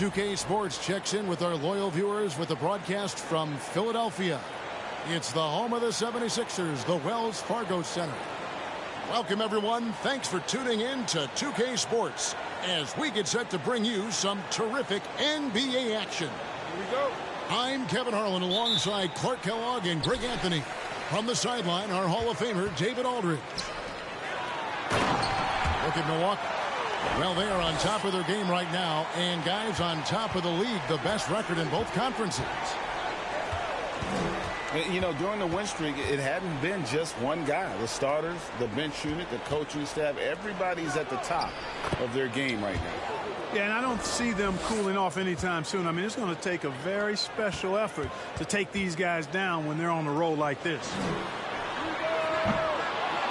2K Sports checks in with our loyal viewers with a broadcast from Philadelphia. It's the home of the 76ers, the Wells Fargo Center. Welcome, everyone. Thanks for tuning in to 2K Sports as we get set to bring you some terrific NBA action. Here we go. I'm Kevin Harlan alongside Clark Kellogg and Greg Anthony. From the sideline, our Hall of Famer, David Aldridge. Look at Milwaukee. Well, they are on top of their game right now, and guys on top of the league, the best record in both conferences. You know, during the win streak, it hadn't been just one guy. The starters, the bench unit, the coaching staff, everybody's at the top of their game right now. Yeah, and I don't see them cooling off anytime soon. I mean, it's going to take a very special effort to take these guys down when they're on the road like this.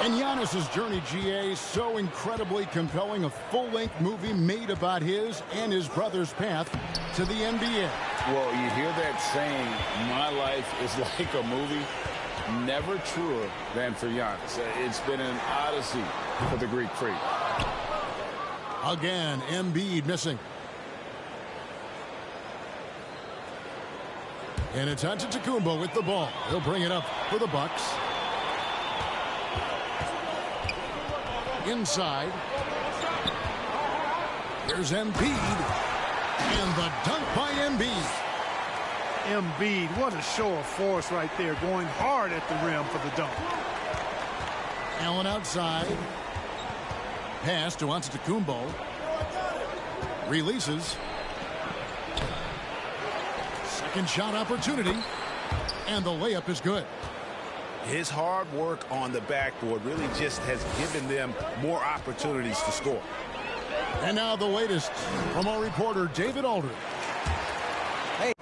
And Giannis's journey, GA, so incredibly compelling. A full-length movie made about his and his brother's path to the NBA. Well, you hear that saying, my life is like a movie. Never truer than for Giannis. It's been an odyssey for the Greek freak. Again, Embiid missing. And it's Antetokounmpo with the ball. He'll bring it up for the Bucks. Inside. Here's Embiid. And the dunk by Embiid. Embiid, what a show of force right there, going hard at the rim for the dunk. Allen outside. Pass to Antetokounmpo. Releases. Second shot opportunity. And the layup is good. His hard work on the backboard really just has given them more opportunities to score. And now the latest from our reporter, David Aldridge. Hey.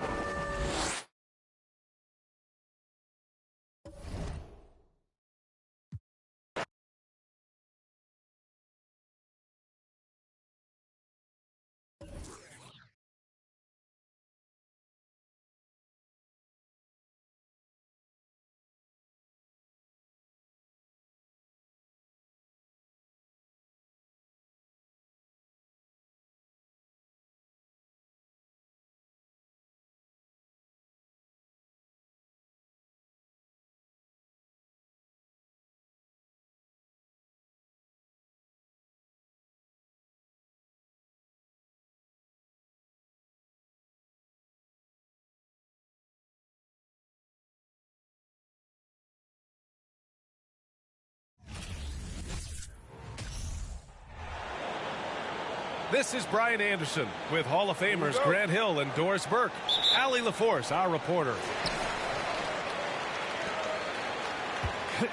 This is Brian Anderson with Hall of Famers Grant Hill and Doris Burke. Allie LaForce, our reporter.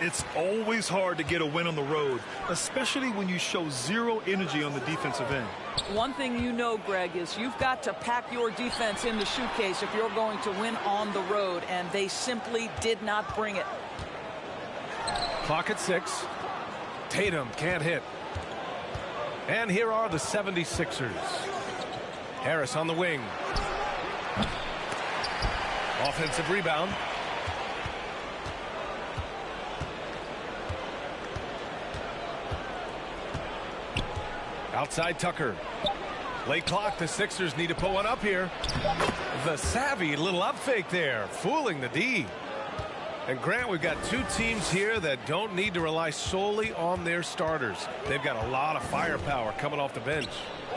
It's always hard to get a win on the road, especially when you show zero energy on the defensive end. One thing you know, Greg, is you've got to pack your defense in the shoe case if you're going to win on the road, and they simply did not bring it. Clock at 6. Tatum can't hit. And here are the 76ers. Harris on the wing. Offensive rebound. Outside Tucker. Late clock, the Sixers need to put one up here. The savvy little up fake there, fooling the D. And Grant, we've got two teams here that don't need to rely solely on their starters. They've got a lot of firepower coming off the bench.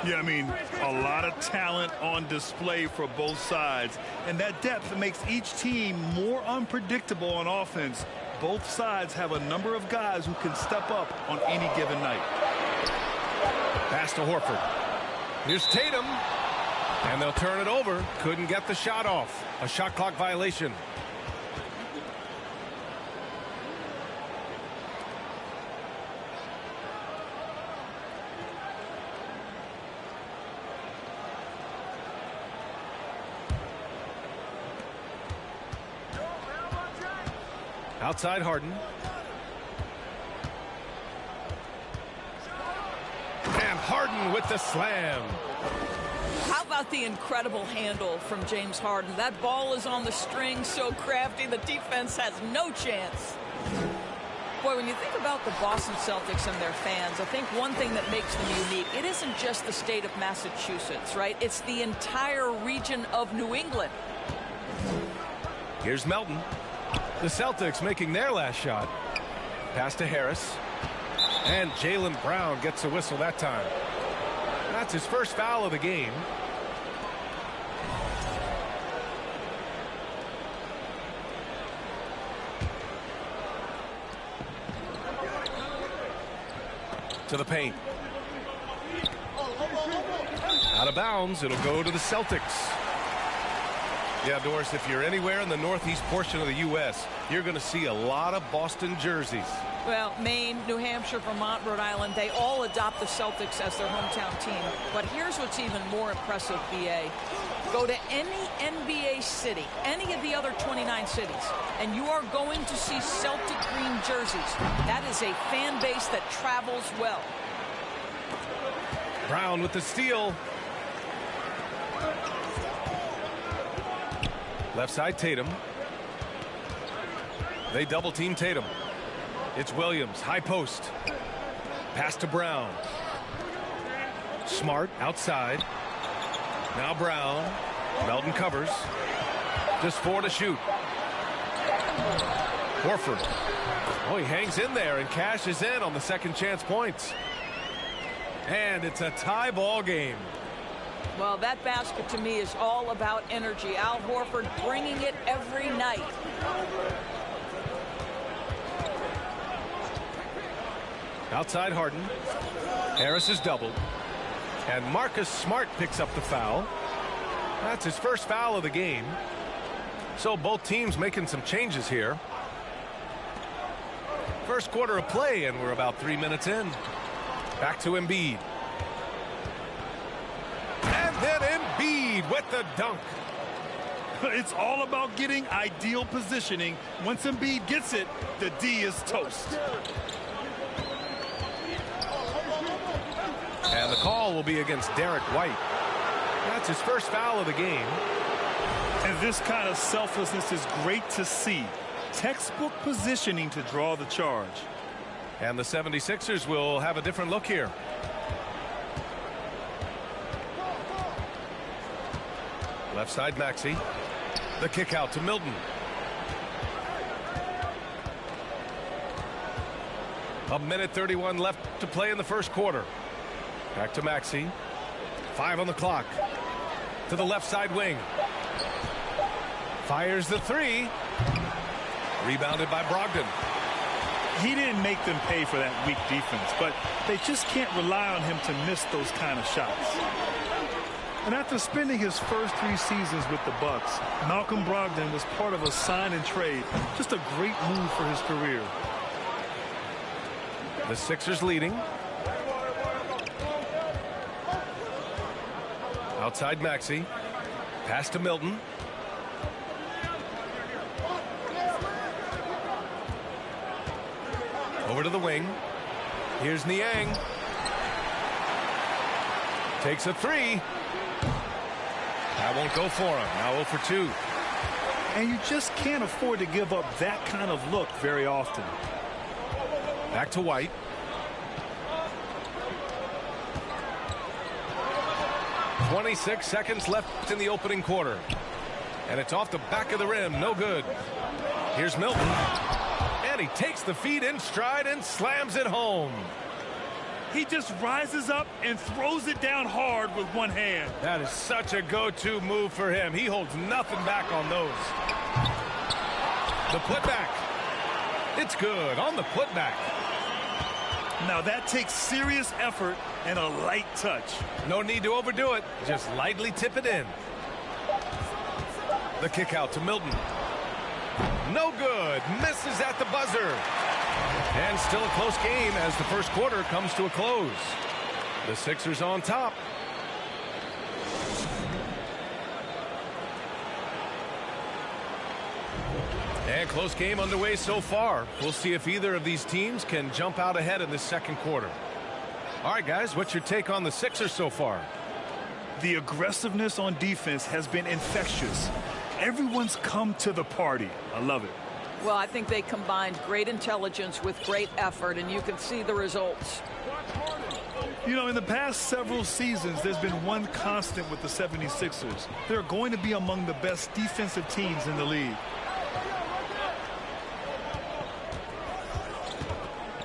Yeah, I mean, a lot of talent on display for both sides. And that depth makes each team more unpredictable on offense. Both sides have a number of guys who can step up on any given night. Pass to Horford. Here's Tatum. And they'll turn it over. Couldn't get the shot off. A shot clock violation. Outside Harden. And Harden with the slam. How about the incredible handle from James Harden? That ball is on the string, so crafty, the defense has no chance. Boy, when you think about the Boston Celtics and their fans, I think one thing that makes them unique, it isn't just the state of Massachusetts, right? It's the entire region of New England. Here's Melton. The Celtics making their last shot. Pass to Harris. And Jaylen Brown gets a whistle that time. That's his first foul of the game. To the paint. Out of bounds. It'll go to the Celtics. Yeah, Doris, if you're anywhere in the northeast portion of the U.S., you're going to see a lot of Boston jerseys. Well, Maine, New Hampshire, Vermont, Rhode Island, they all adopt the Celtics as their hometown team. But here's what's even more impressive, BA. Go to any NBA city, any of the other 29 cities, and you are going to see Celtic green jerseys. That is a fan base that travels well. Brown with the steal. Left side, Tatum. They double team Tatum. It's Williams, high post. Pass to Brown. Smart outside. Now Brown. Melton covers. Just 4 to shoot. Horford. Oh, he hangs in there and cashes in on the second chance points. And it's a tie ball game. Well, that basket to me is all about energy. Al Horford bringing it every night. Outside Harden. Harris is doubled. And Marcus Smart picks up the foul. That's his first foul of the game. So both teams making some changes here. First quarter of play, and we're about 3 minutes in. Back to Embiid. And then Embiid with the dunk. It's all about getting ideal positioning. Once Embiid gets it, the D is toast. And the call will be against Derek White. That's his first foul of the game. And this kind of selflessness is great to see. Textbook positioning to draw the charge. And the 76ers will have a different look here. Left side, Maxey. The kick out to Milton. A minute 31 left to play in the first quarter. Back to Maxey. 5 on the clock. To the left side wing. Fires the 3. Rebounded by Brogdon. He didn't make them pay for that weak defense, but they just can't rely on him to miss those kind of shots. And after spending his first 3 seasons with the Bucks, Malcolm Brogdon was part of a sign and trade. Just a great move for his career. The Sixers leading. Outside Maxey. Pass to Milton. Over to the wing. Here's Niang. Takes a 3. That won't go for him. Now 0 for 2. And you just can't afford to give up that kind of look very often. Back to White. .26 seconds left in the opening quarter. And it's off the back of the rim. No good. Here's Milton. And he takes the feed in stride and slams it home. He just rises up and throws it down hard with one hand. That is such a go-to move for him. He holds nothing back on those. The putback. It's good on the putback. Now that takes serious effort and a light touch. No need to overdo it. Just lightly tip it in. The kick out to Milton. No good. Misses at the buzzer. And still a close game as the first quarter comes to a close. The Sixers on top. And close game underway so far. We'll see if either of these teams can jump out ahead in the second quarter. All right, guys, what's your take on the Sixers so far? The aggressiveness on defense has been infectious. Everyone's come to the party. I love it. Well, I think they combined great intelligence with great effort, and you can see the results. You know, in the past several seasons, there's been one constant with the 76ers. They're going to be among the best defensive teams in the league.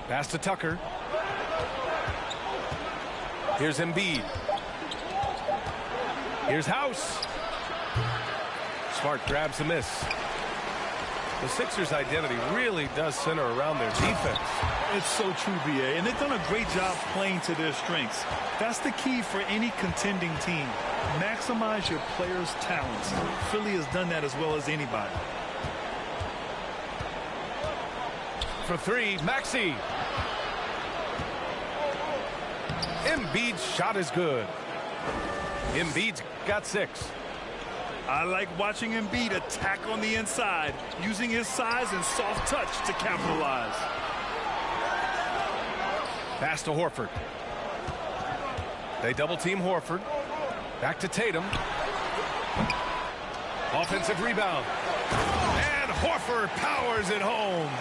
Pass to Tucker. Here's Embiid. Here's House. Smart grabs the miss. The Sixers' identity really does center around their defense. It's so true, B.A., and they've done a great job playing to their strengths. That's the key for any contending team. Maximize your players' talents. Philly has done that as well as anybody. For three, Maxey. Embiid's shot is good. Embiid's got 6. I like watching Embiid attack on the inside, using his size and soft touch to capitalize. Pass to Horford. They double team Horford. Back to Tatum. Offensive rebound. And Horford powers it home.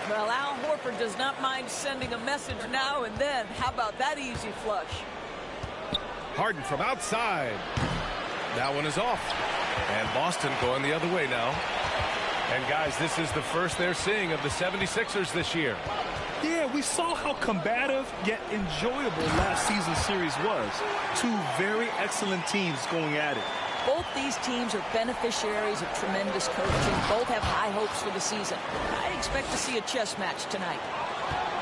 Well, Al Horford does not mind sending a message now and then. How about that easy flush? Harden from outside. That one is off. And Boston going the other way now. And guys, this is the first they're seeing of the 76ers this year. Yeah, we saw how combative yet enjoyable last season's series was. 2 very excellent teams going at it. Both these teams are beneficiaries of tremendous coaching. Both have high hopes for the season. I expect to see a chess match tonight.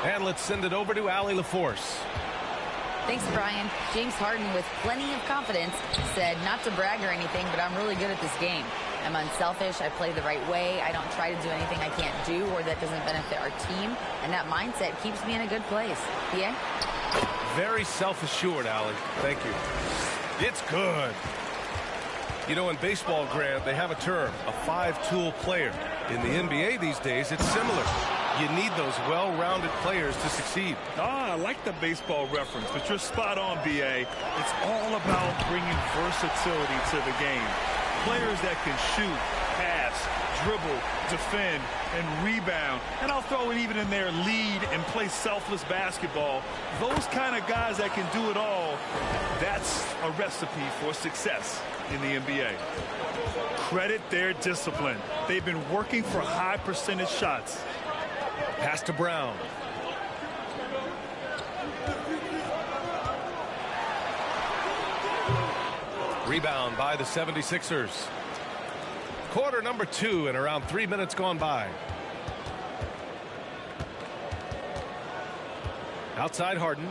And let's send it over to Allie LaForce. Thanks, Brian. James Harden, with plenty of confidence, said not to brag or anything, but I'm really good at this game. I'm unselfish. I play the right way. I don't try to do anything I can't do or that doesn't benefit our team. And that mindset keeps me in a good place. Yeah? Very self-assured, Allie. Thank you. It's good. You know, in baseball, Grant, they have a term, a 5-tool player. In the NBA these days, it's similar. You need those well-rounded players to succeed. I like the baseball reference, but you're spot on, B.A. It's all about bringing versatility to the game. Players that can shoot, pass, dribble, defend, and rebound. And I'll throw it even in there, lead and play selfless basketball. Those kind of guys that can do it all, that's a recipe for success in the NBA. Credit their discipline. They've been working for high percentage shots. Pass to Brown. Rebound by the 76ers. Quarter number 2 and around 3 minutes gone by. Outside Harden.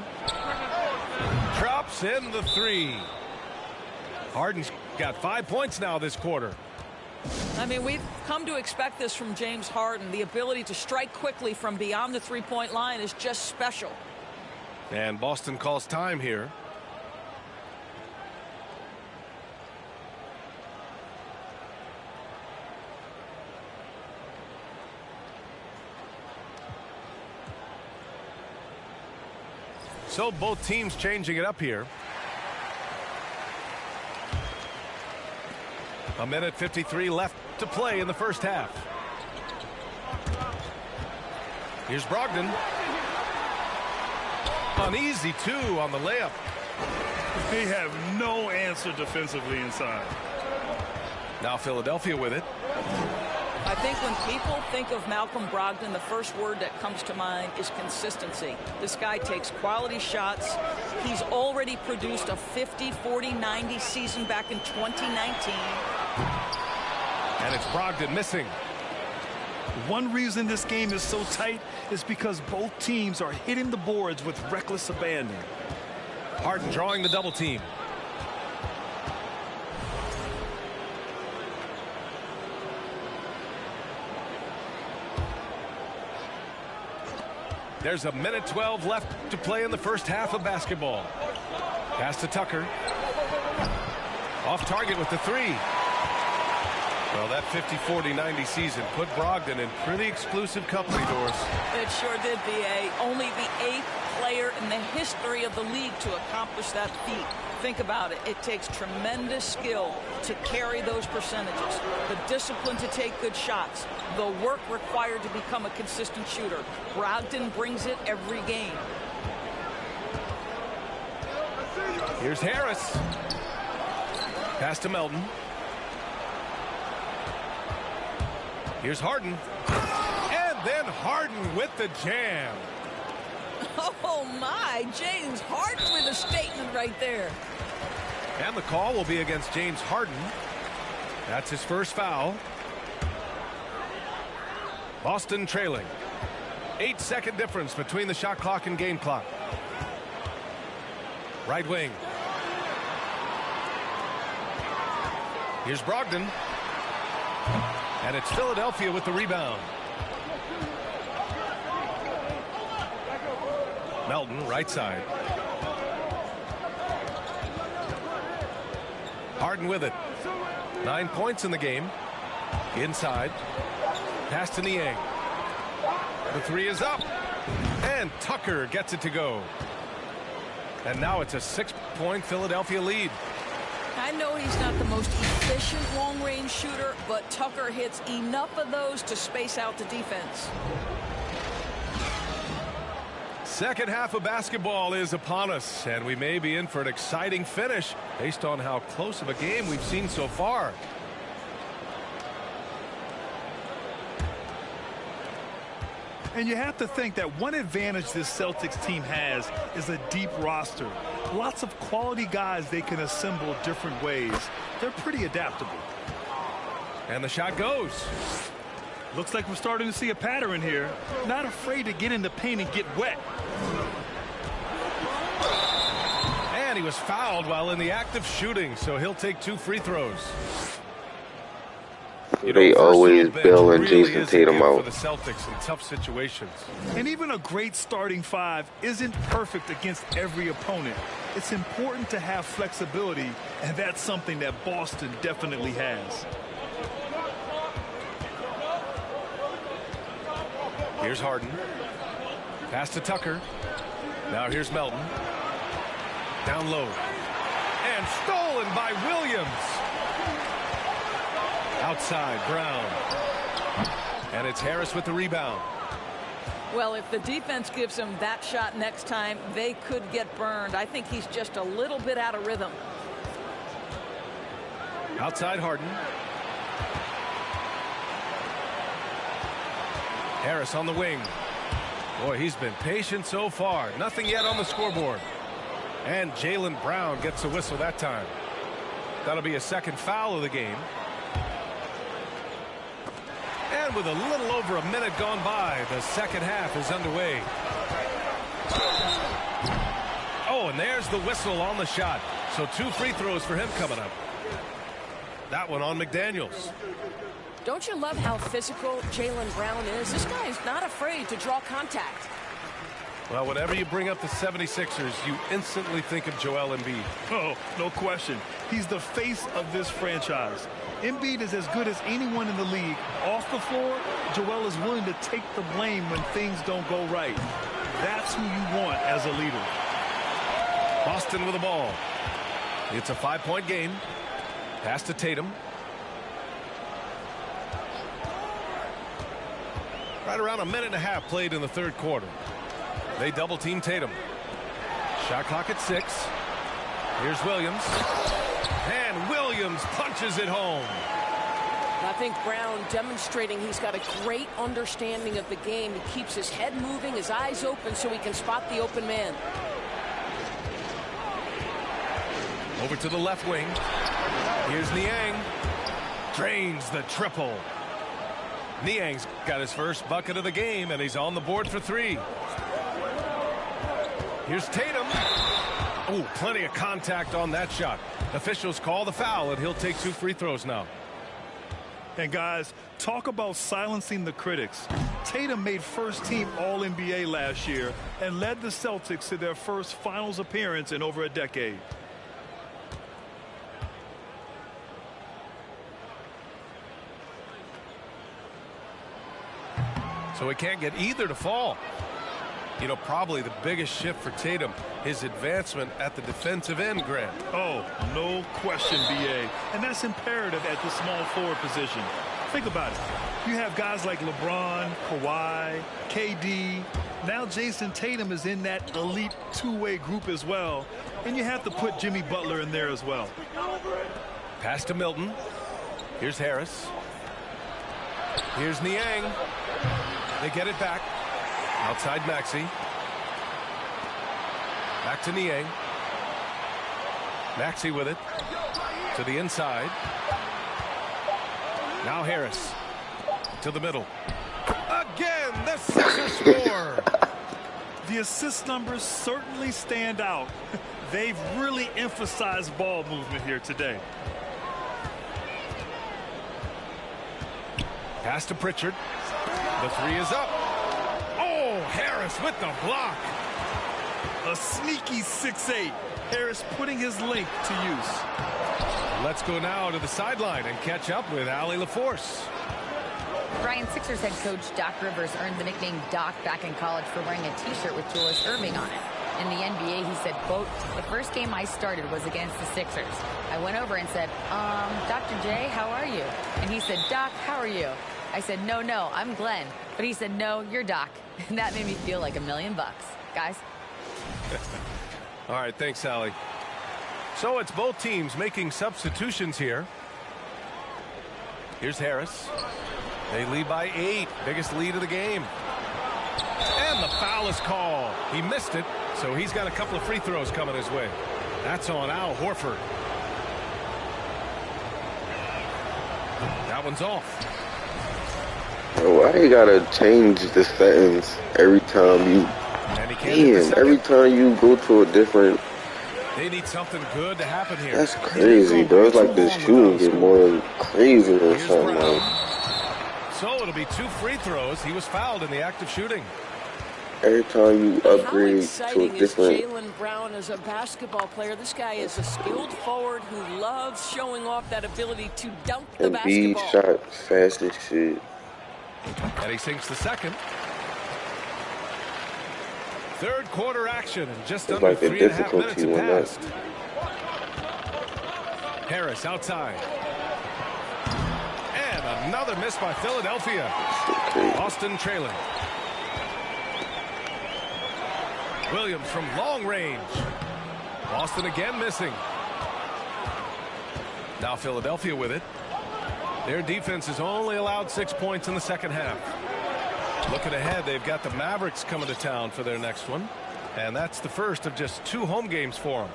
Drops in the 3. Harden's got 5 points now this quarter. I mean, we've come to expect this from James Harden. The ability to strike quickly from beyond the three-point line is just special. And Boston calls time here. So both teams changing it up here. A minute 53 left to play in the first half. Here's Brogdon. An easy 2 on the layup. They have no answer defensively inside. Now Philadelphia with it. I think when people think of Malcolm Brogdon, the first word that comes to mind is consistency. This guy takes quality shots. He's already produced a 50, 40, 90 season back in 2019. And it's Brogdon missing. One reason this game is so tight is because both teams are hitting the boards with reckless abandon. Harden drawing the double team. There's a minute 12 left to play in the first half of basketball. Pass to Tucker. Off target with the 3. Well, that 50, 40, 90 season put Brogdon in pretty exclusive company, Doris. It sure did, B.A. Only the 8th player in the the history of the league to accomplish that feat. Think about it. It takes tremendous skill to carry those percentages, the discipline to take good shots, the work required to become a consistent shooter. Brogdon brings it every game. Here's Harris. Pass to Melton. Here's Harden. And then Harden with the jam. Oh, my. James Harden with a statement right there. And the call will be against James Harden. That's his first foul. Boston trailing. 8-second difference between the shot clock and game clock. Right wing. Here's Brogdon. And it's Philadelphia with the rebound. Melton, right side. Harden with it. 9 points in the game. Inside. Pass to Niang. The three is up. And Tucker gets it to go. And now it's a 6-point Philadelphia lead. I know he's not the most efficient long-range shooter, but Tucker hits enough of those to space out the defense. Second half of basketball is upon us, and we may be in for an exciting finish based on how close of a game we've seen so far. And you have to think that one advantage this Celtics team has is a deep roster. Lots of quality guys they can assemble different ways. They're pretty adaptable. And the shot goes. Looks like we're starting to see a pattern here. Not afraid to get in the paint and get wet. And he was fouled while in the act of shooting, so he'll take 2 free throws. They always bail and Jason Tatum out. For the Celtics in tough situations. And even a great starting five isn't perfect against every opponent. It's important to have flexibility, and that's something that Boston definitely has. Here's Harden. Pass to Tucker. Now here's Melton. Down low. And stolen by Williams. Outside, Brown. And it's Harris with the rebound. Well, if the defense gives him that shot next time, they could get burned. I think he's just a little bit out of rhythm. Outside Harden. Harris on the wing. Boy, he's been patient so far. Nothing yet on the scoreboard. And Jaylen Brown gets a whistle that time. That'll be a second foul of the game. And with a little over a minute gone by, the second half is underway. Oh, and there's the whistle on the shot. So 2 free throws for him coming up. That one on McDaniels. Don't you love how physical Jaylen Brown is? This guy is not afraid to draw contact. Well, whenever you bring up the 76ers, you instantly think of Joel Embiid. Oh, no question. He's the face of this franchise. Embiid is as good as anyone in the league. Off the floor, Joel is willing to take the blame when things don't go right. That's who you want as a leader. Boston with the ball. It's a 5-point game. Pass to Tatum. Right around a minute and a half played in the third quarter. They double team Tatum. Shot clock at 6. Here's Williams. And Williams punches it home. I think Brown demonstrating he's got a great understanding of the game. He keeps his head moving, his eyes open so he can spot the open man. Over to the left wing. Here's Niang. Drains the triple. Niang's got his first bucket of the game, and he's on the board for 3. Here's Tatum. Oh, plenty of contact on that shot. Officials call the foul, and he'll take 2 free throws now. And guys, talk about silencing the critics. Tatum made first-team All-NBA last year and led the Celtics to their first finals appearance in over a decade. So he can't get either to fall. You know, probably the biggest shift for Tatum, his advancement at the defensive end, Grant. Oh, no question, B.A. And that's imperative at the small forward position. Think about it. You have guys like LeBron, Kawhi, KD. Now Jason Tatum is in that elite two-way group as well. And you have to put Jimmy Butler in there as well. Pass to Milton. Here's Harris. Here's Niang. They get it back. Outside Maxey. Back to Niang. Maxey with it. To the inside. Now Harris. To the middle. Again, the Sixers score. The assist numbers certainly stand out. They've really emphasized ball movement here today. Pass to Pritchard. The three is up. Oh, Harris with the block. A sneaky 6'8". Harris putting his length to use. Let's go now to the sideline and catch up with Allie LaForce. Brian, Sixers head coach Doc Rivers earned the nickname Doc back in college for wearing a T-shirt with Julius Erving on it. In the NBA, he said, quote, "The first game I started was against the Sixers. I went over and said, Dr. J, how are you?" And he said, "Doc, how are you?" I said, no, I'm Glenn." But he said, "No, you're Doc." And that made me feel like $1 million. Guys. All right, thanks, Allie. So it's both teams making substitutions here. Here's Harris. They lead by 8. Biggest lead of the game. And the foul is called. He missed it, so he's got a couple of free throws coming his way. That's on Al Horford. That one's off. Why they gotta change the settings every time you... Man, every time you go to a different... They need something good to happen here. That's crazy, bro. It's like the shooting get more crazy or something. Like. So it'll be 2 free throws. He was fouled in the act of shooting. Every time you upgrade How to a exciting is different... Jaylen Brown as a basketball player? This guy is a skilled forward who loves showing off that ability to dunk the basketball. Embiid shot fast as shit. And he sinks the second. Third quarter action, and just under like 3.5 minutes have passed. Harris outside. And another miss by Philadelphia. Boston trailing. Williams from long range. Boston again missing. Now Philadelphia with it. Their defense has only allowed 6 points in the second half. Looking ahead, they've got the Mavericks coming to town for their next one. And that's the first of just 2 home games for them.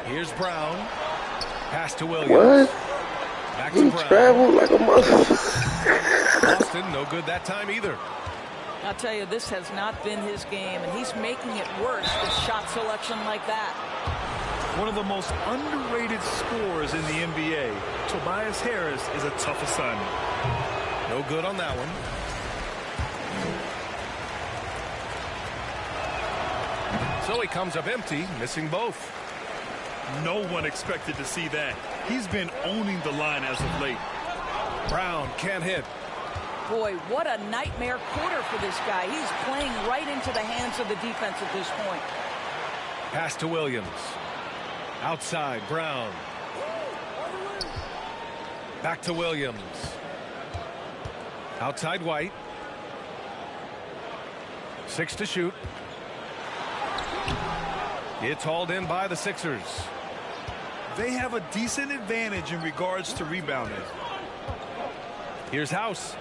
Here's Brown. Pass to Williams. What? Back He to Brown. traveled like a motherfucker. Boston, no good that time either. I'll tell you, this has not been his game, and he's making it worse with shot selection like that. One of the most underrated scorers in the NBA, Tobias Harris, is a tough assignment. No good on that one. So he comes up empty, missing both. No one expected to see that. He's been owning the line as of late. Brown can't hit. Boy, what a nightmare quarter for this guy. He's playing right into the hands of the defense at this point. Pass to Williams. Outside, Brown. Back to Williams. Outside White. 6 to shoot. It's hauled in by the Sixers. They have a decent advantage in regards to rebounding. Here's House.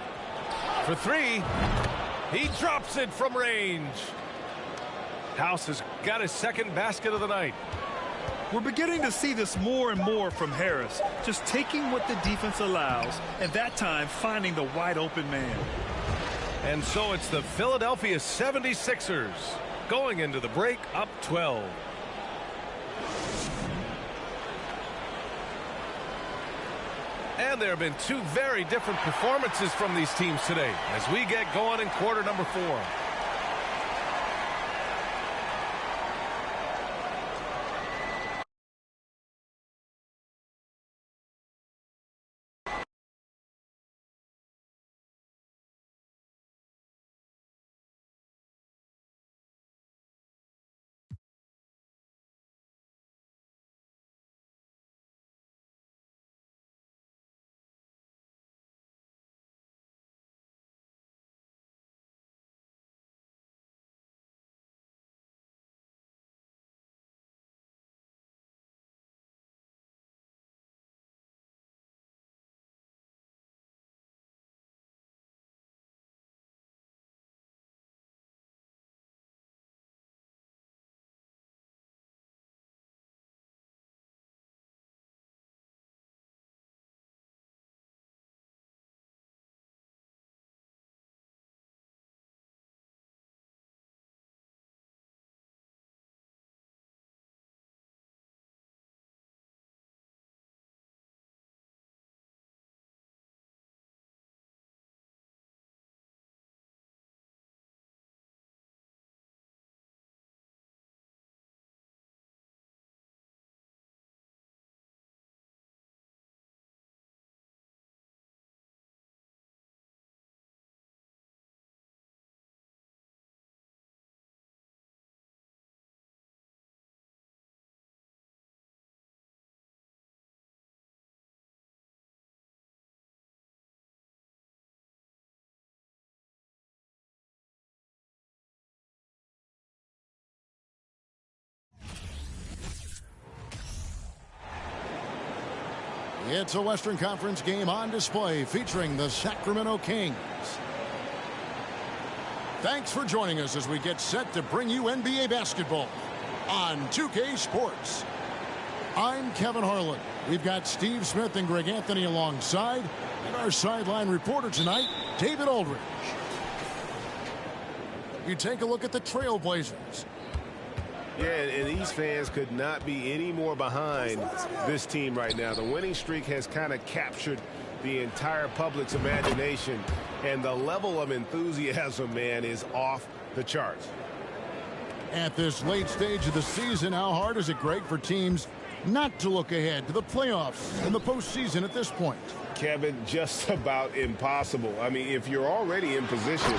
For 3. He drops it from range. House has got his second basket of the night. We're beginning to see this more and more from Harris, just taking what the defense allows, and that time finding the wide open man. And so it's the Philadelphia 76ers going into the break up 12. And there have been 2 very different performances from these teams today as we get going in quarter number 4. It's a Western Conference game on display featuring the Sacramento Kings. Thanks for joining us as we get set to bring you NBA basketball on 2K Sports. I'm Kevin Harlan. We've got Steve Smith and Greg Anthony alongside, and our sideline reporter tonight, David Aldridge. You take a look at the Trailblazers. Yeah, and these fans could not be any more behind this team right now. The winning streak has kind of captured the entire public's imagination, and the level of enthusiasm, man, is off the charts. At this late stage of the season, how hard is it, Greg, for teams not to look ahead to the playoffs and the postseason at this point? Kevin, just about impossible. I mean, if you're already in position,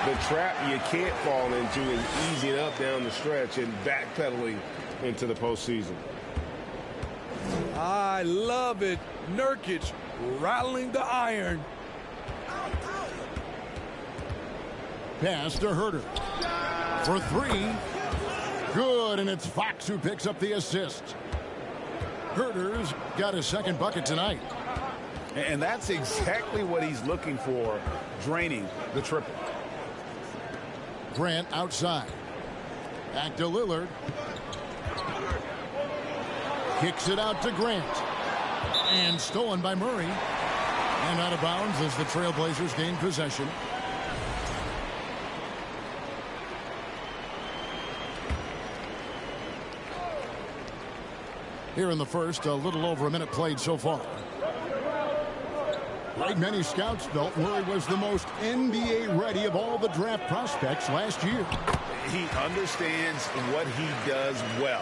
the trap you can't fall into is easing up down the stretch and backpedaling into the postseason. I love it. Nurkic rattling the iron. Pass to Herter for three. Good, and it's Fox who picks up the assist. Herter's got his second bucket tonight. And that's exactly what he's looking for, draining the triple. Grant outside. Back to Lillard. Kicks it out to Grant. And stolen by Murray. And out of bounds as the Trailblazers gain possession. Here in the first, a little over a minute played so far. Like many scouts felt, Murray was the most NBA ready of all the draft prospects last year. He understands what he does well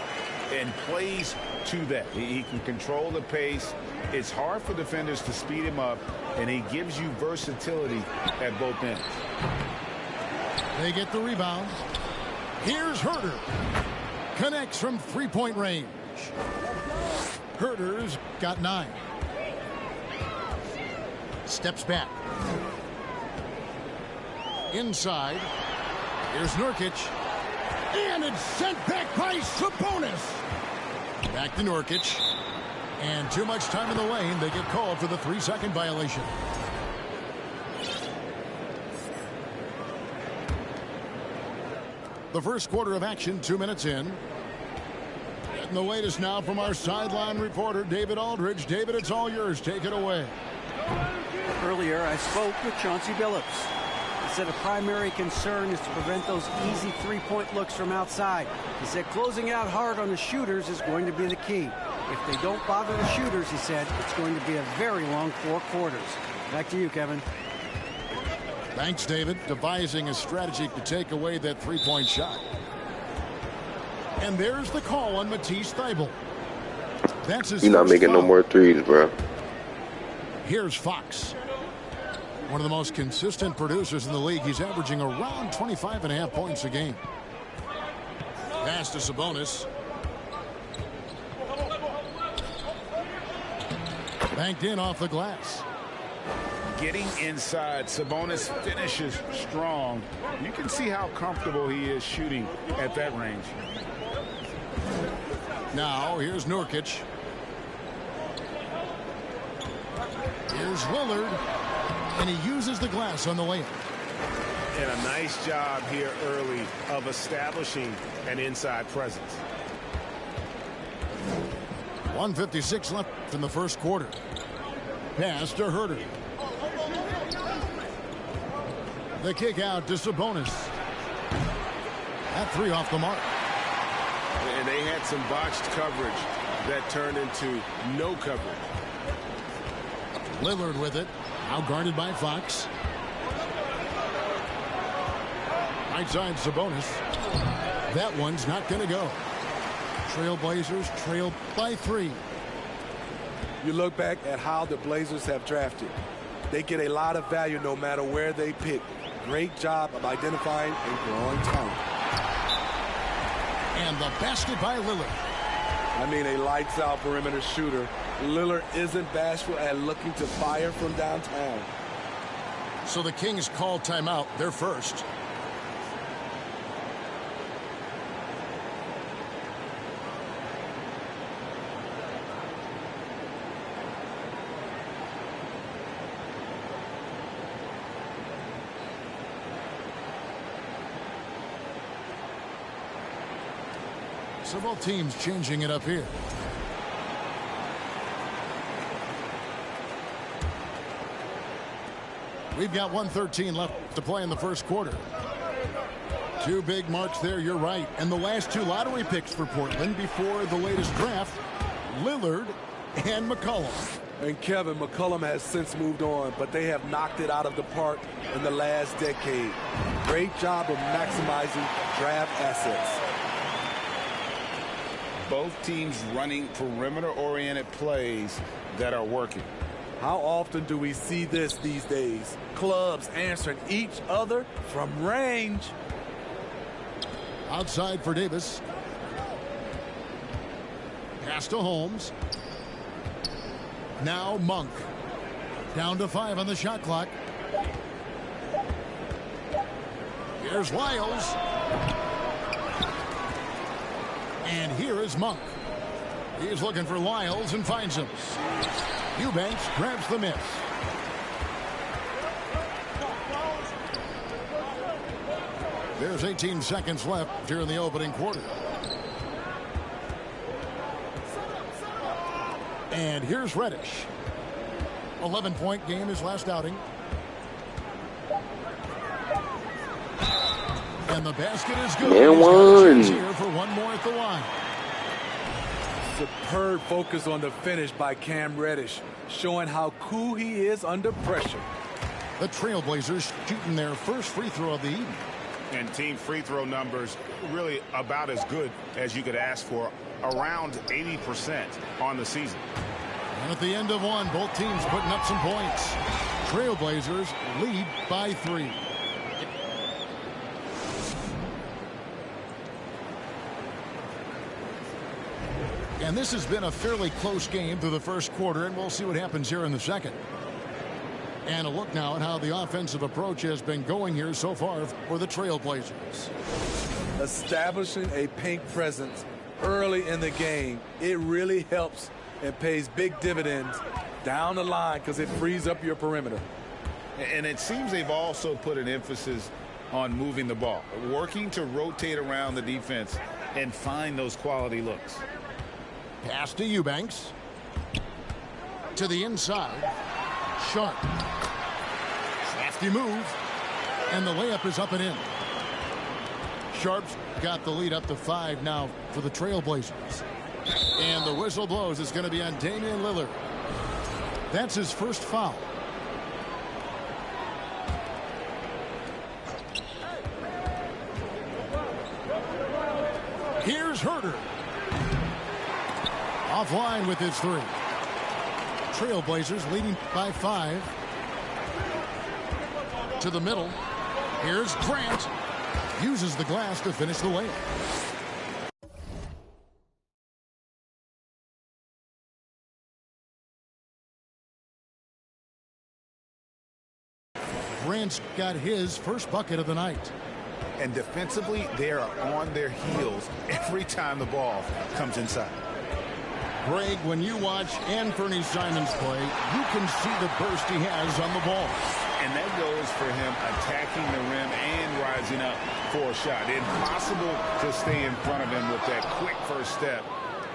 and plays to that. He can control the pace. It's hard for defenders to speed him up, and he gives you versatility at both ends. They get the rebound. Here's Herter. Connects from three-point range. Herter's got 9. Steps back. Inside. Here's Nurkic. And it's sent back by Sabonis. Back to Nurkic. And too much time in the lane. They get called for the 3-second violation. The first quarter of action, 2 minutes in. Getting the latest now from our sideline reporter, David Aldridge. David, it's all yours. Take it away. Earlier, I spoke with Chauncey Billups. He said a primary concern is to prevent those easy three-point looks from outside. He said closing out hard on the shooters is going to be the key. If they don't bother the shooters, he said, it's going to be a very long 4 quarters. Back to you, Kevin. Thanks, David. Devising a strategy to take away that three-point shot. And there's the call on Matisse Thybulle. That's his He's not making foul. no more threes, bro. Here's Fox. One of the most consistent producers in the league. He's averaging around 25.5 points a game. Pass to Sabonis. Banked in off the glass. Getting inside, Sabonis finishes strong. You can see how comfortable he is shooting at that range. Now, here's Nurkic. Here's Lillard. And he uses the glass on the layup. And a nice job here early of establishing an inside presence. 1:56 left in the first quarter. Pass to Herter. The kick out to Sabonis. That 3 off the mark. And they had some botched coverage that turned into no coverage. Lillard with it. Now guarded by Fox. Right side Sabonis. That one's not going to go. Trailblazers trail by 3. You look back at how the Blazers have drafted. They get a lot of value no matter where they pick. Great job of identifying and growing talent. And the basket by Lillard. I mean, a lights-out perimeter shooter. Lillard isn't bashful at looking to fire from downtown. So the Kings call timeout. They're first. So both teams changing it up here. We've got 1:13 left to play in the first quarter. Two big marks there, you're right. And the last two lottery picks for Portland before the latest draft, Lillard and McCollum. And Kevin, McCollum has since moved on, but they have knocked it out of the park in the last decade. Great job of maximizing draft assets. Both teams running perimeter-oriented plays that are working. How often do we see this these days? Clubs answering each other from range. Outside for Davis. Pass to Holmes. Now Monk. Down to 5 on the shot clock. Here's Lyles. And here is Monk. He's looking for Lyles and finds him. Eubanks grabs the miss. There's 18 seconds left here in the opening quarter. And here's Reddish. 11-point game his last outing. And the basket is good. Man, He's got a chance here for one more at the line. Superb focus on the finish by Cam Reddish, showing how cool he is under pressure. The Trailblazers shooting their first free throw of the evening. And team free throw numbers really about as good as you could ask for, around 80% on the season. And at the end of one, both teams putting up some points. Trailblazers lead by 3. And this has been a fairly close game through the first quarter, and we'll see what happens here in the second. And a look now at how the offensive approach has been going here so far for the Trailblazers. Establishing a paint presence early in the game, it really helps and pays big dividends down the line because it frees up your perimeter. And it seems they've also put an emphasis on moving the ball, working to rotate around the defense and find those quality looks. Pass to Eubanks. To the inside. Sharp. Crafty move. And the layup is up and in. Sharp's got the lead up to 5 now for the Trailblazers. And the whistle blows. It's going to be on Damian Lillard. That's his first foul. Here's Herter. Offline with his 3. Trailblazers leading by 5. To the middle. Here's Grant. Uses the glass to finish the layup. Grant's got his first bucket of the night. And defensively, they are on their heels every time the ball comes inside. Greg, when you watch Anthony Simons play, you can see the burst he has on the ball. And that goes for him attacking the rim and rising up for a shot. Impossible to stay in front of him with that quick first step.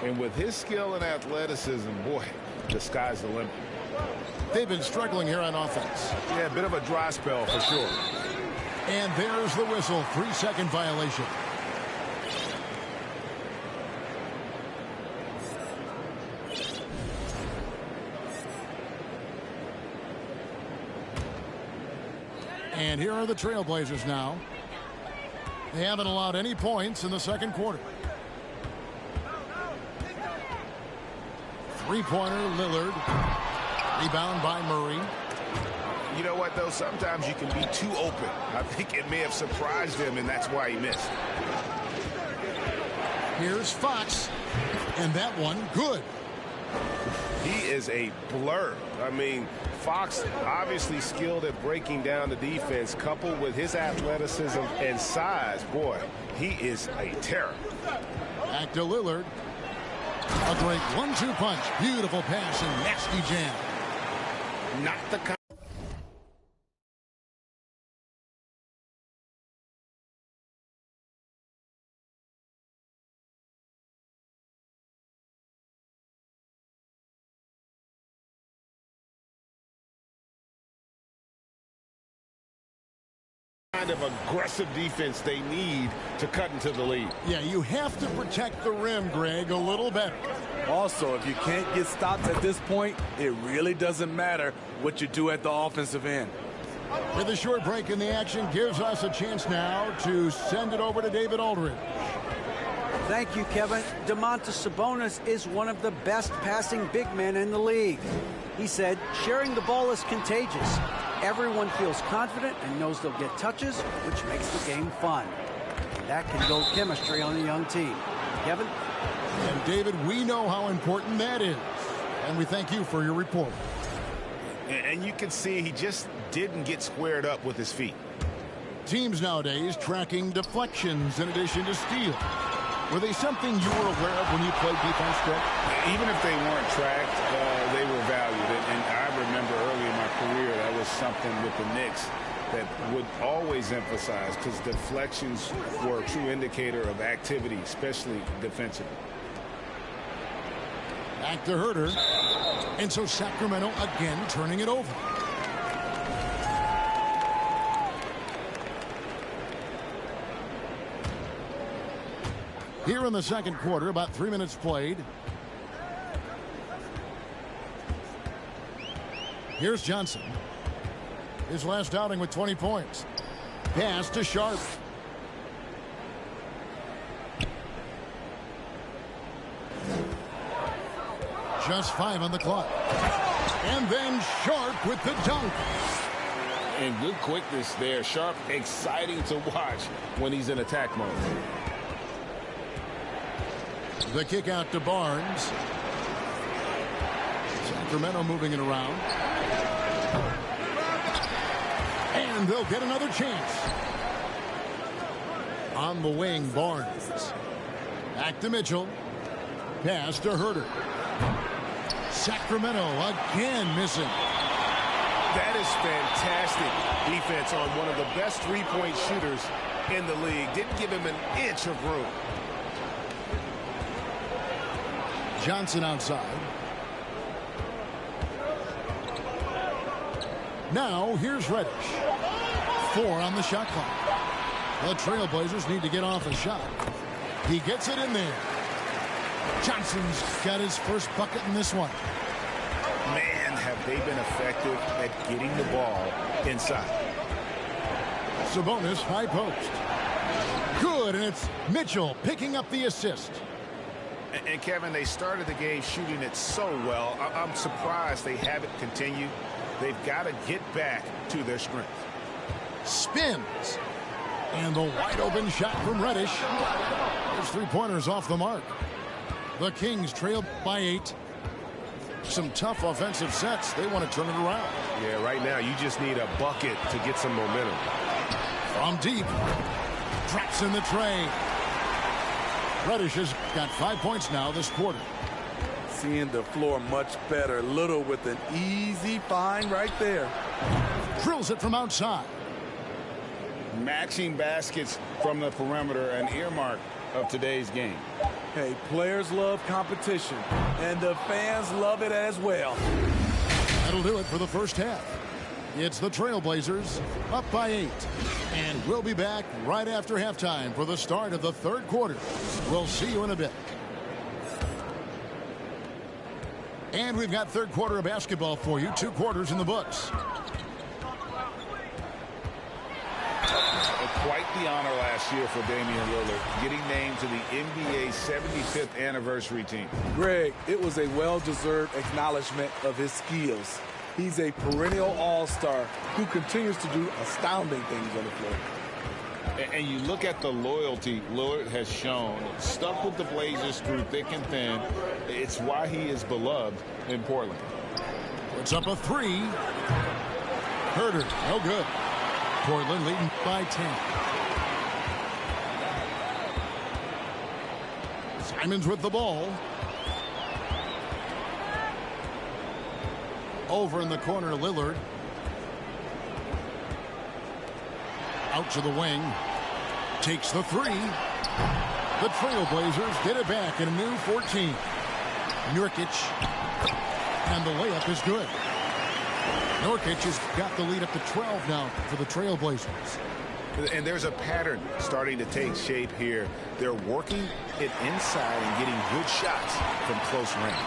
And with his skill and athleticism, boy, the sky's the limit. They've been struggling here on offense. Yeah, a bit of a dry spell for sure. And there's the whistle. 3-second violation. And here are the Trailblazers now. They haven't allowed any points in the second quarter. Three-pointer, Lillard. Rebound by Murray. You know what, though? Sometimes you can be too open. I think it may have surprised him, and that's why he missed. Here's Fox. And that one, good. He is a blur. I mean, Fox obviously skilled at breaking down the defense, coupled with his athleticism and size. Boy, he is a terror. Back to Lillard. A great 1-2 punch. Beautiful pass and nasty jam. Not the kind. kind of aggressive defense they need to cut into the lead. Yeah, you have to protect the rim, Greg, a little better. Also, if you can't get stops at this point, it really doesn't matter what you do at the offensive end. With a short break in the action, gives us a chance now to send it over to David Aldridge. Thank you, Kevin. Domantas Sabonis is one of the best passing big men in the league. He said, sharing the ball is contagious. Everyone feels confident and knows they'll get touches, which makes the game fun. And that can build chemistry on a young team. Kevin? And David, we know how important that is. And we thank you for your report. And you can see he just didn't get squared up with his feet. Teams nowadays tracking deflections in addition to steals. Were they something you were aware of when you played defense, Greg? Even if they weren't tracked, they were valued. And I remember early in my career, that was something with the Knicks that would always emphasize, because deflections were a true indicator of activity, especially defensively. Back to Herter. And so Sacramento again turning it over. Here in the second quarter, about 3 minutes played. Here's Johnson. His last outing with 20 points. Pass to Sharp. Just 5 on the clock. And then Sharp with the dunk. And good quickness there. Sharp, exciting to watch when he's in attack mode. The kick out to Barnes. Sacramento moving it around. And they'll get another chance. On the wing, Barnes. Back to Mitchell. Pass to Herter. Sacramento again missing. That is fantastic defense on one of the best three-point shooters in the league. Didn't give him an inch of room. Johnson outside. Now here's Reddish. 4 on the shot clock. The Trailblazers need to get off a shot. He gets it in there. Johnson's got his first bucket in this one. Man, have they been effective at getting the ball inside. Sabonis high post. Good, and it's Mitchell picking up the assist. And Kevin, they started the game shooting it so well. I'm surprised they haven't continued. They've got to get back to their strength. Spins. And the wide open shot from Reddish. His three-pointers off the mark. The Kings trail by 8. Some tough offensive sets. They want to turn it around. Yeah, right now you just need a bucket to get some momentum. From deep. Drops in the tray. Reddish has got 5 points now this quarter. Seeing the floor much better. Little with an easy find right there. Drills it from outside. Matching baskets from the perimeter, an earmark of today's game. Hey, players love competition, and the fans love it as well. That'll do it for the first half. It's the Trailblazers up by 8. And we'll be back right after halftime for the start of the third quarter. We'll see you in a bit. And we've got third quarter of basketball for you. 2 quarters in the books. Quite the honor last year for Damian Lillard, getting named to the NBA 75th anniversary team. Greg, it was a well-deserved acknowledgement of his skills. He's a perennial all-star who continues to do astounding things on the floor. And you look at the loyalty Lillard has shown, stuck with the Blazers through thick and thin. It's why he is beloved in Portland. It's up a 3. Herter, no good. Portland leading by 10. Simons with the ball. Over in the corner, Lillard. Out to the wing. Takes the 3. The Trailblazers get it back in a new 14. Nurkic. And the layup is good. Nurkic has got the lead up to 12 now for the Trailblazers. And there's a pattern starting to take shape here. They're working it inside and getting good shots from close range.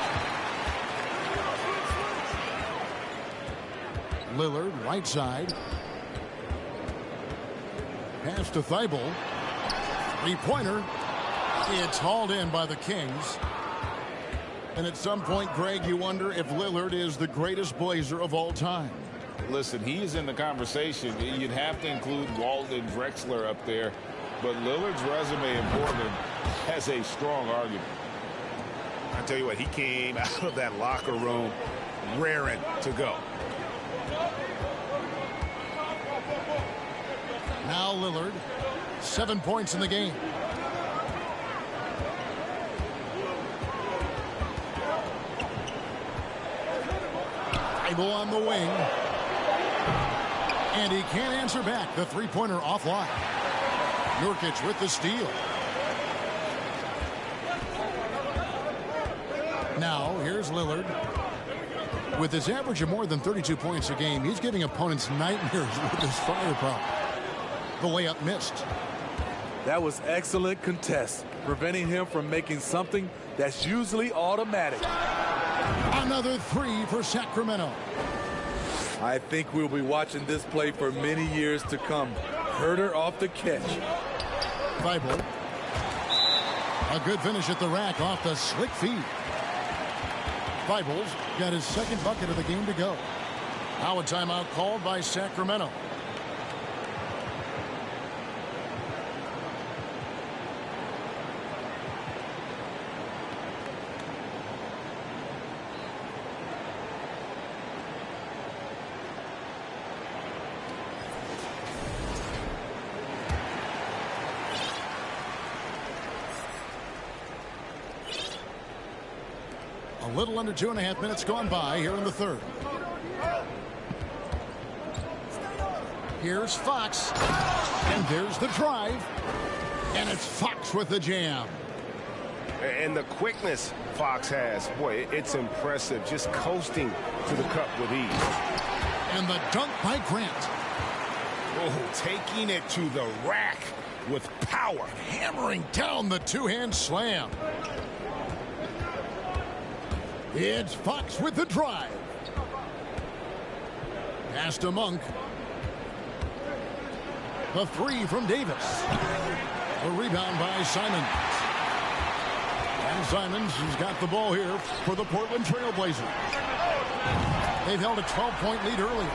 Lillard, right side. Pass to Thibault. Three-pointer. It's hauled in by the Kings. And at some point, Greg, you wonder if Lillard is the greatest Blazer of all time. Listen, he is in the conversation. You'd have to include Walton and Drexler up there. But Lillard's resume in Portland has a strong argument. I tell you what, he came out of that locker room raring to go. Now Lillard, 7 points in the game. Thibault on the wing. And he can't answer back. The three-pointer offline. Nurkic with the steal. Now, here's Lillard. With his average of more than 32 points a game, he's giving opponents nightmares with his firepower. The layup missed. That was excellent contest, preventing him from making something that's usually automatic. Another three for Sacramento. I think we'll be watching this play for many years to come. Herder off the catch. Thibault. A good finish at the rack off the slick feed. Thibault's got his second bucket of the game to go. Now a timeout called by Sacramento. A little under 2.5 minutes gone by here in the third. Here's Fox. And there's the drive. And it's Fox with the jam. And the quickness Fox has, boy, it's impressive. Just coasting to the cup with ease. And the dunk by Grant. Oh, taking it to the rack with power. Hammering down the two-hand slam. It's Fox with the drive. Pass to Monk. The three from Davis. A rebound by Simons. And Simons has got the ball here for the Portland Trailblazers. They've held a 12-point lead early.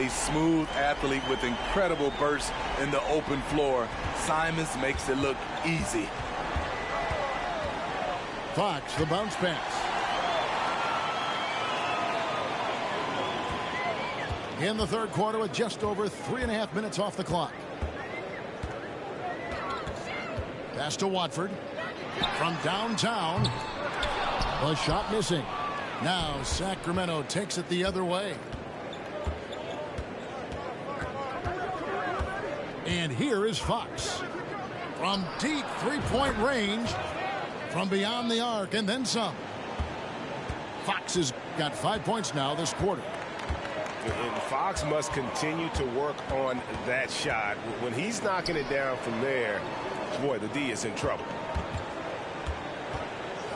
A smooth athlete with incredible bursts in the open floor. Simons makes it look easy. Fox, the bounce pass. In the third quarter with just over 3.5 minutes off the clock. Pass to Watford. From downtown. The shot missing. Now Sacramento takes it the other way. And here is Fox. From deep three-point range. From beyond the arc and then some. Fox has got 5 points now this quarter. And Fox must continue to work on that shot. When he's knocking it down from there, boy, the D is in trouble.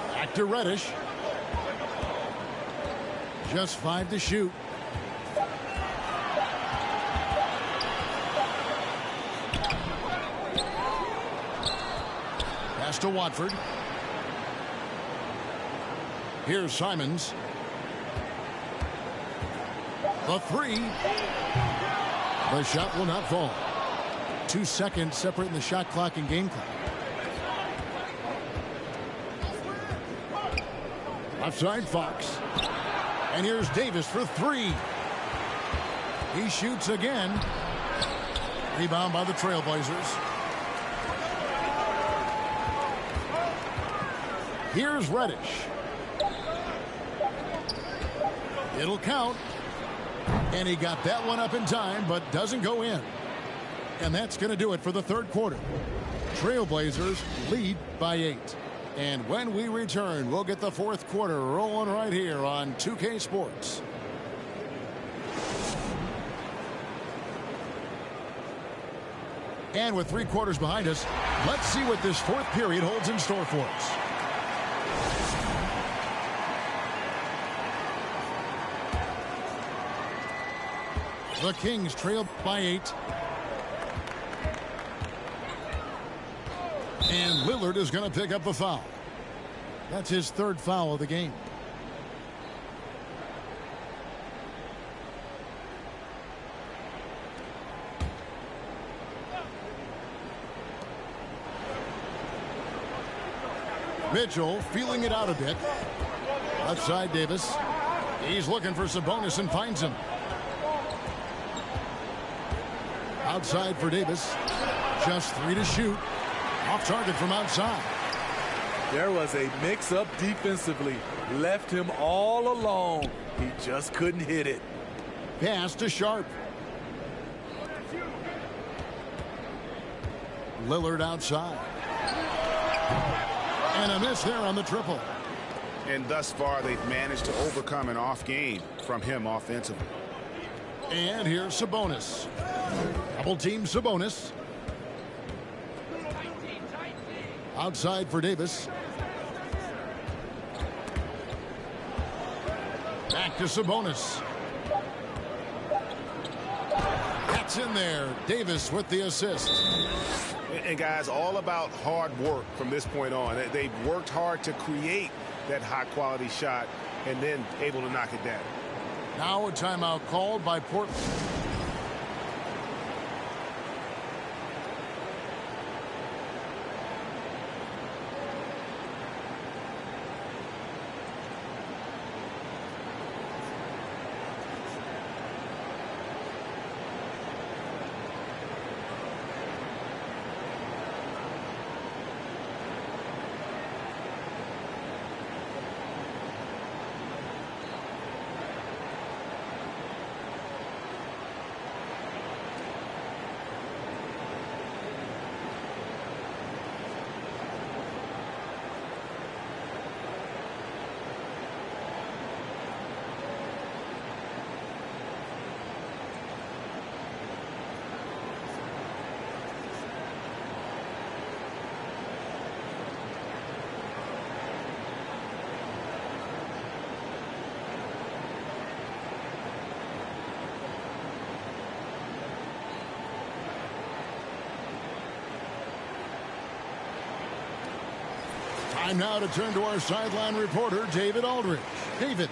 Back to Reddish. Just 5 to shoot. Pass to Watford. Here's Simons. The three. The shot will not fall. 2 seconds separating the shot clock and game clock. Left side Fox. And here's Davis for three. He shoots again. Rebound by the Trailblazers. Here's Reddish. It'll count. And he got that one up in time, but doesn't go in. And that's going to do it for the third quarter. Trailblazers lead by 8. And when we return, we'll get the fourth quarter rolling right here on 2K Sports. And with 3 quarters behind us, let's see what this 4th period holds in store for us. The Kings trail by 8. And Lillard is going to pick up a foul. That's his 3rd foul of the game. Mitchell feeling it out a bit. Left side, Davis. He's looking for Sabonis and finds him. Outside for Davis. Just 3 to shoot. Off target from outside. There was a mix-up defensively. Left him all alone. He just couldn't hit it. Pass to Sharp. Lillard outside. And a miss there on the triple. And thus far, they've managed to overcome an off game from him offensively. And here's Sabonis. Double team Sabonis. Outside for Davis. Back to Sabonis. That's in there. Davis with the assist. And guys, all about hard work from this point on. They've worked hard to create that high quality shot and then able to knock it down. Now a timeout called by Portland. Time now to turn to our sideline reporter, David Aldridge. David.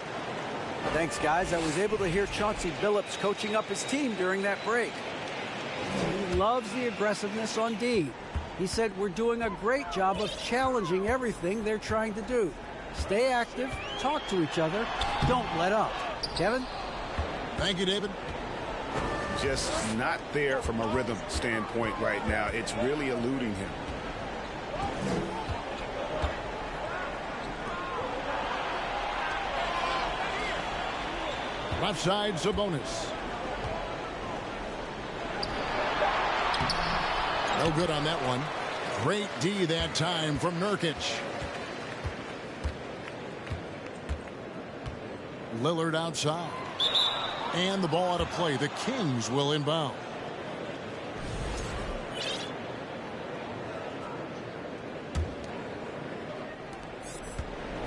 Thanks, guys. I was able to hear Chauncey Billups coaching up his team during that break. He loves the aggressiveness on D. He said, we're doing a great job of challenging everything they're trying to do. Stay active, talk to each other, don't let up. Kevin? Thank you, David. Just not there from a rhythm standpoint right now. It's really eluding him. Left side, Sabonis. No good on that one. Great D that time from Nurkic. Lillard outside. And the ball out of play. The Kings will inbound.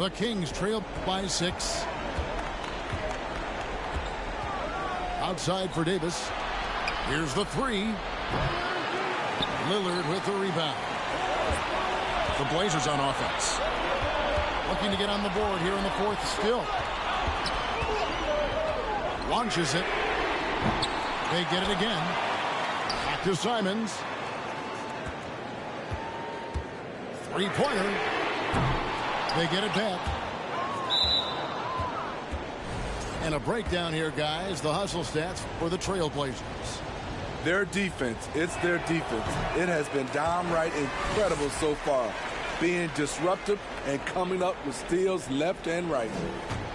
The Kings trail by 6. Outside for Davis. Here's the 3. Lillard with the rebound. The Blazers on offense. Looking to get on the board here in the 4th still. Launches it. They get it again. Back to Simons. 3-pointer. They get it back. And a breakdown here, guys. The hustle stats for the Trailblazers. Their defense, it's their defense. It has been downright incredible so far. Being disruptive and coming up with steals left and right.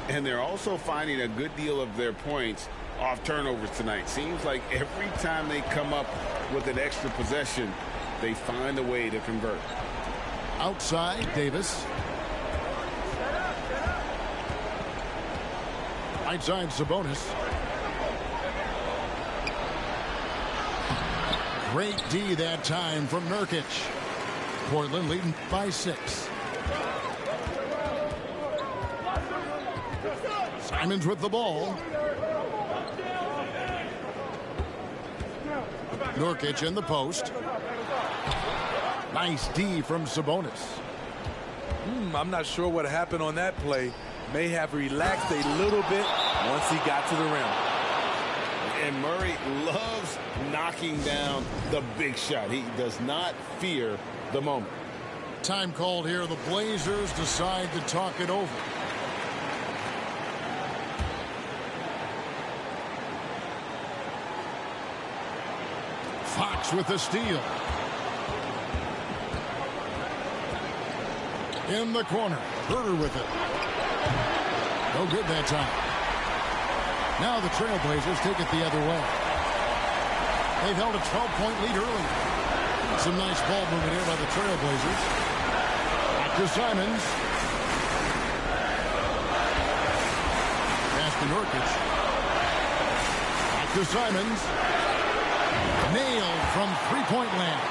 And they're also finding a good deal of their points off turnovers tonight. Seems like every time they come up with an extra possession, they find a way to convert. Outside, Davis. Right side, Sabonis. Great D that time from Nurkic. Portland leading by 6. Simons with the ball. Nurkic in the post. Nice D from Sabonis. I'm not sure what happened on that play. May have relaxed a little bit once he got to the rim. And Murray loves knocking down the big shot. He does not fear the moment. Time called here. The Blazers decide to talk it over. Fox with the steal. In the corner. Herter with it. No good that time. Now the Trailblazers take it the other way. They've held a 12-point lead early. Some nice ball movement here by the Trailblazers. Back to Simons. Pass to Nurkic. Back to Simons. Nailed from three-point land.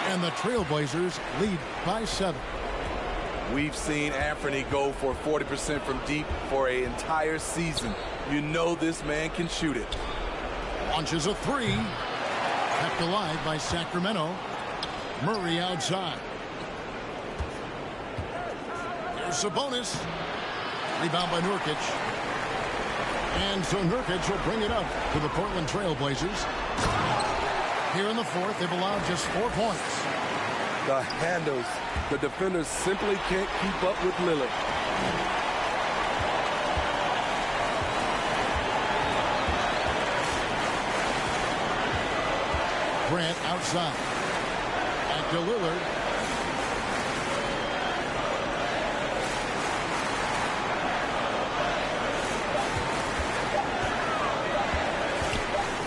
And the Trailblazers lead by 7. We've seen Anthony go for 40% from deep for an entire season. You know this man can shoot it. Launches a 3. Kept alive by Sacramento. Murray outside. Here's Sabonis. Rebound by Nurkic. And so Nurkic will bring it up to the Portland Trailblazers. Here in the fourth, they've allowed just 4 points. The handles. The defenders simply can't keep up with Lillard. Grant outside. Back to Lillard.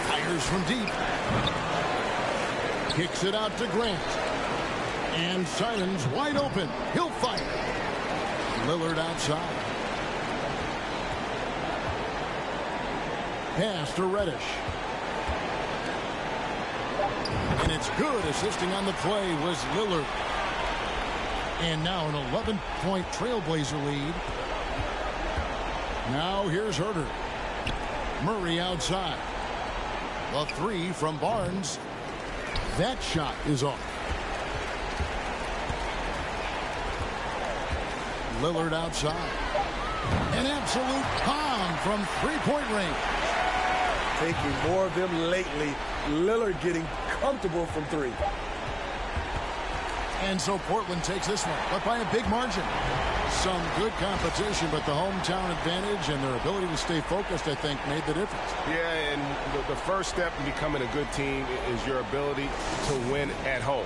Fires from deep. Kicks it out to Grant. And Simons wide open. He'll fire. Lillard outside. Pass to Reddish. And it's good. Assisting on the play was Lillard. And now an 11-point Trailblazer lead. Now here's Herter. Murray outside. The 3 from Barnes. That shot is off. Lillard outside. An absolute bomb from three-point range. Taking more of them lately. Lillard getting comfortable from 3. And so Portland takes this one, but by a big margin. Some good competition, but the hometown advantage and their ability to stay focused, I think, made the difference. Yeah, and the first step in becoming a good team is your ability to win at home.